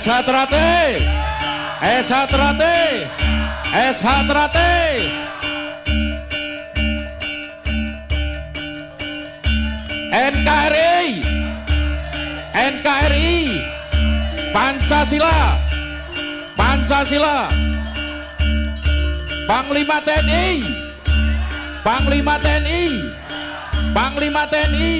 Hatrate, S Hatrate, S Hatrate. NKRI, NKRI, Pancasila, Pancasila. Panglima TNI, Panglima TNI, Panglima TNI.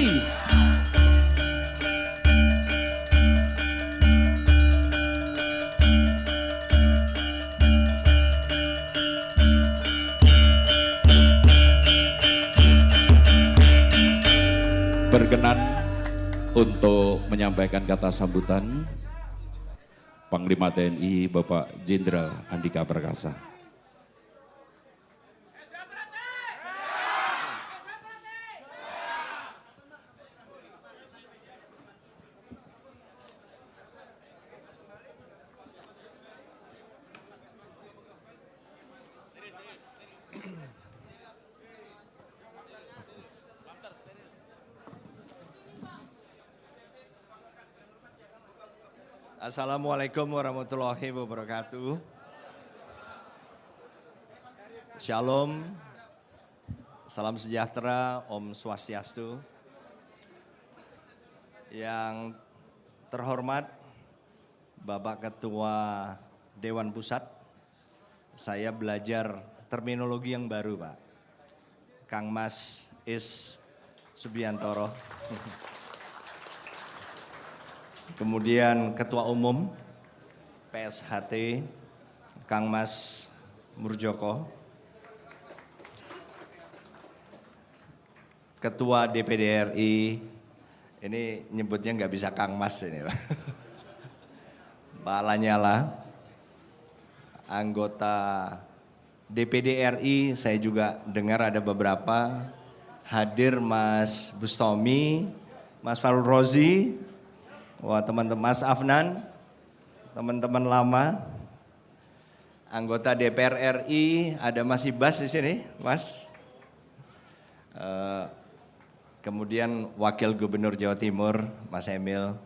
Berkenan untuk menyampaikan kata sambutan Panglima TNI Bapak Jenderal Andika Perkasa. Assalamualaikum warahmatullahi wabarakatuh. Shalom, salam sejahtera, Om Swastiastu. Yang terhormat Bapak Ketua Dewan Pusat, saya belajar terminologi yang baru Pak. Kang Mas Is Subiantoro. Kemudian Ketua Umum PSHT Kang Mas Murjoko, Ketua DPD RI, ini nyebutnya nggak bisa Kang Mas ini Pak Lanyala, anggota DPD RI, saya juga dengar ada beberapa hadir, Mas Bustomi, Mas Farul Rozi. Wah teman-teman, Mas Afnan, teman-teman lama, anggota DPR RI, ada Mas Ibas di sini, Mas. Kemudian Wakil Gubernur Jawa Timur, Mas Emil,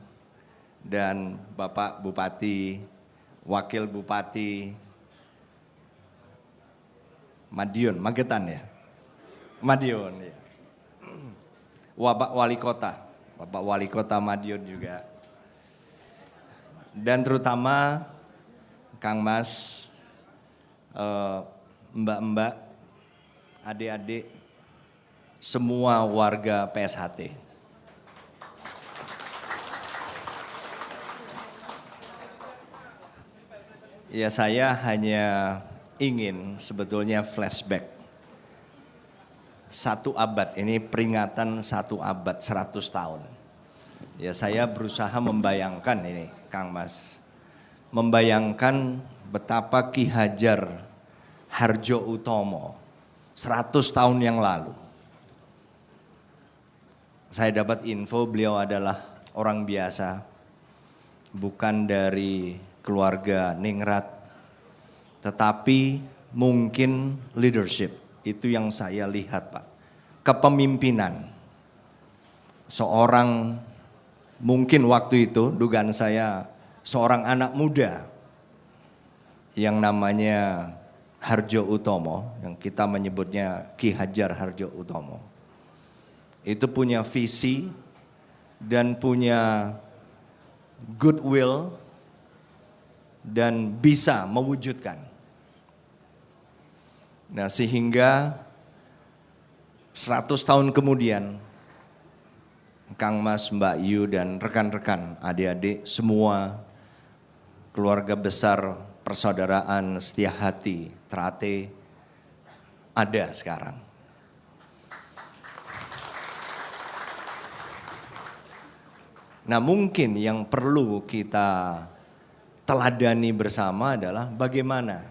dan Bapak Bupati, Wakil Bupati Madiun, Magetan ya, Madiun ya. Bapak Wali Kota, Bapak Wali Kota Madiun juga. Dan terutama Kang Mas, mbak-mbak, adik-adik, semua warga PSHT. Ya saya hanya ingin sebetulnya flashback. 1 abad, ini peringatan 1 abad, 100 tahun. Ya saya berusaha membayangkan ini Kang Mas, membayangkan betapa Ki Hajar Hardjo Utomo 100 tahun yang lalu. Saya dapat info beliau adalah orang biasa, bukan dari keluarga ningrat, tetapi mungkin leadership, itu yang saya lihat Pak. Kepemimpinan, seorang mungkin waktu itu dugaan saya seorang anak muda yang namanya Hardjo Utomo, yang kita menyebutnya Ki Hajar Hardjo Utomo. Itu punya visi dan punya goodwill dan bisa mewujudkan. Nah sehingga 100 tahun kemudian Kang Mas, Mbak Yu dan rekan-rekan, adik-adik semua, keluarga besar persaudaraan Setia Hati, Trate, ada sekarang. Nah mungkin yang perlu kita teladani bersama adalah bagaimana,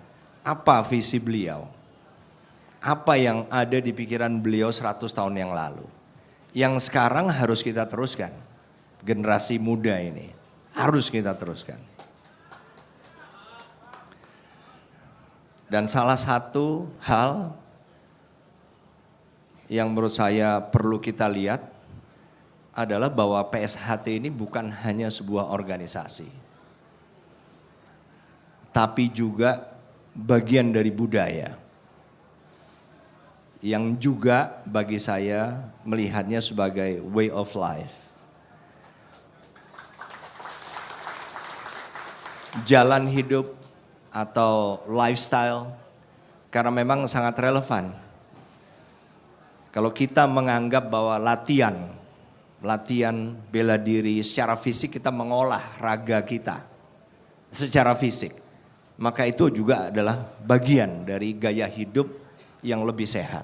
apa visi beliau, apa yang ada di pikiran beliau 100 tahun yang lalu. Yang sekarang harus kita teruskan, generasi muda ini harus kita teruskan. Dan salah satu hal yang menurut saya perlu kita lihat adalah bahwa PSHT ini bukan hanya sebuah organisasi. tapi juga bagian dari budaya. Yang juga bagi saya melihatnya sebagai way of life. Jalan hidup atau lifestyle, karena memang sangat relevan. Kalau kita menganggap bahwa latihan bela diri secara fisik, kita mengolah raga kita secara fisik, maka itu juga adalah bagian dari gaya hidup yang lebih sehat.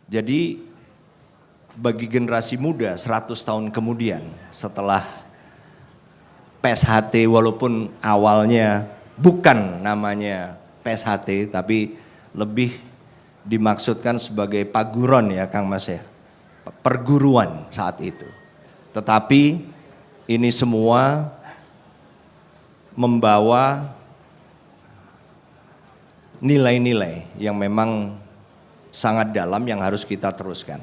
Jadi bagi generasi muda 100 tahun kemudian setelah PSHT, walaupun awalnya bukan namanya PSHT tapi lebih dimaksudkan sebagai paguron ya Kang Mas ya, perguruan saat itu. Tetapi ini semua membawa nilai-nilai yang memang sangat dalam yang harus kita teruskan.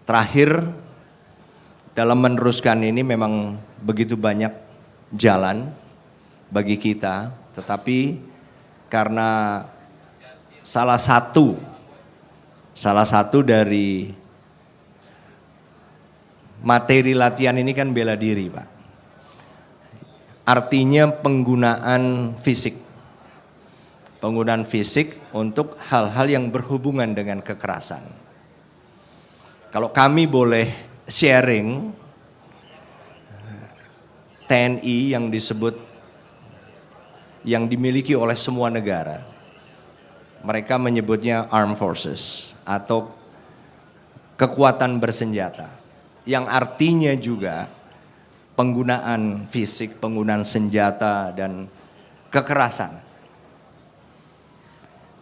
Terakhir, dalam meneruskan ini memang begitu banyak jalan bagi kita, tetapi karena salah satu dari materi latihan ini kan bela diri, Pak. Artinya penggunaan fisik. Penggunaan fisik untuk hal-hal yang berhubungan dengan kekerasan. Kalau kami boleh sharing, TNI yang disebut, yang dimiliki oleh semua negara, mereka menyebutnya armed forces atau kekuatan bersenjata, yang artinya juga penggunaan fisik, penggunaan senjata dan kekerasan.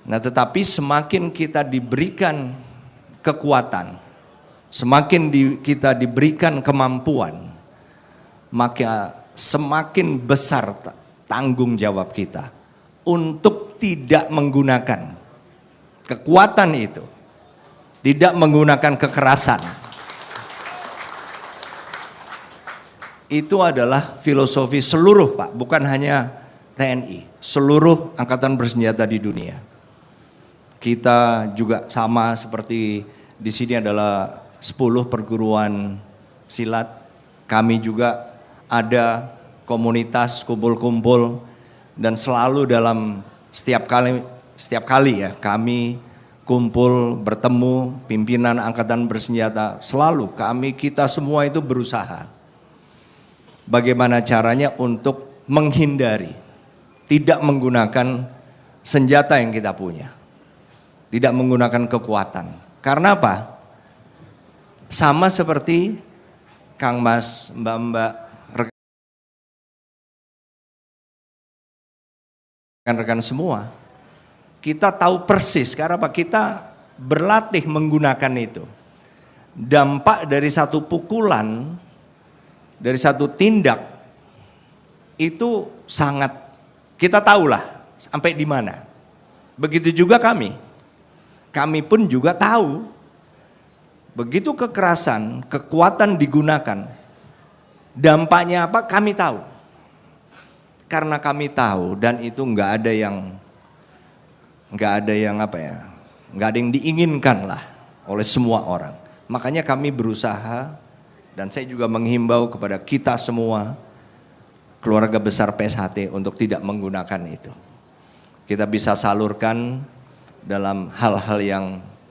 Nah, tetapi semakin kita diberikan kekuatan, semakin kita diberikan kemampuan, maka semakin besar tanggung jawab kita untuk tidak menggunakan kekuatan itu, tidak menggunakan kekerasan. Itu adalah filosofi seluruh, Pak, bukan hanya TNI, seluruh angkatan bersenjata di dunia. Kita juga sama seperti di sini adalah 10 perguruan silat. Kami juga ada komunitas kumpul-kumpul dan selalu dalam setiap kali ya kami kumpul bertemu pimpinan angkatan bersenjata, selalu kita semua itu berusaha bagaimana caranya untuk menghindari tidak menggunakan senjata yang kita punya, tidak menggunakan kekuatan. Karena apa? Sama seperti Kang Mas, Mbak-mbak, rekan-rekan semua, kita tahu persis karena apa? Kita berlatih menggunakan itu. Dampak dari satu pukulan, dari satu tindak itu sangat, kita tahulah sampai di mana. Begitu juga kami pun juga tahu begitu kekerasan, kekuatan digunakan, dampaknya apa kami tahu. Karena kami tahu dan itu nggak ada yang diinginkan lah oleh semua orang. Makanya kami berusaha dan saya juga menghimbau kepada kita semua keluarga besar PSHT untuk tidak menggunakan itu. Kita bisa salurkan dalam hal-hal yang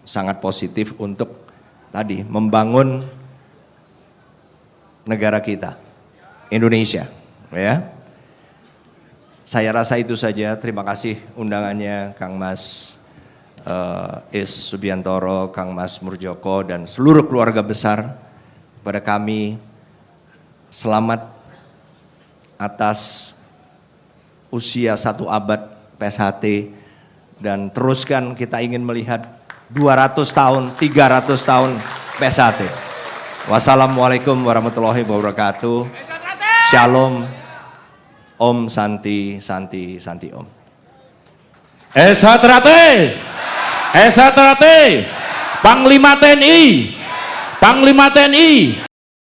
sangat positif untuk tadi membangun negara kita, Indonesia, ya. Saya rasa itu saja. Terima kasih undangannya Kang Mas Is Subiantoro, Kang Mas Murjoko dan seluruh keluarga besar. Kepada kami selamat atas usia 1 abad PSHT dan teruskan kita ingin melihat 200 tahun, 300 tahun PSHT. Wassalamualaikum warahmatullahi wabarakatuh. Shalom. Om Santi, Santi, Santi Om. Eshatrate, Eshatrate, Panglima TNI, Panglima TNI.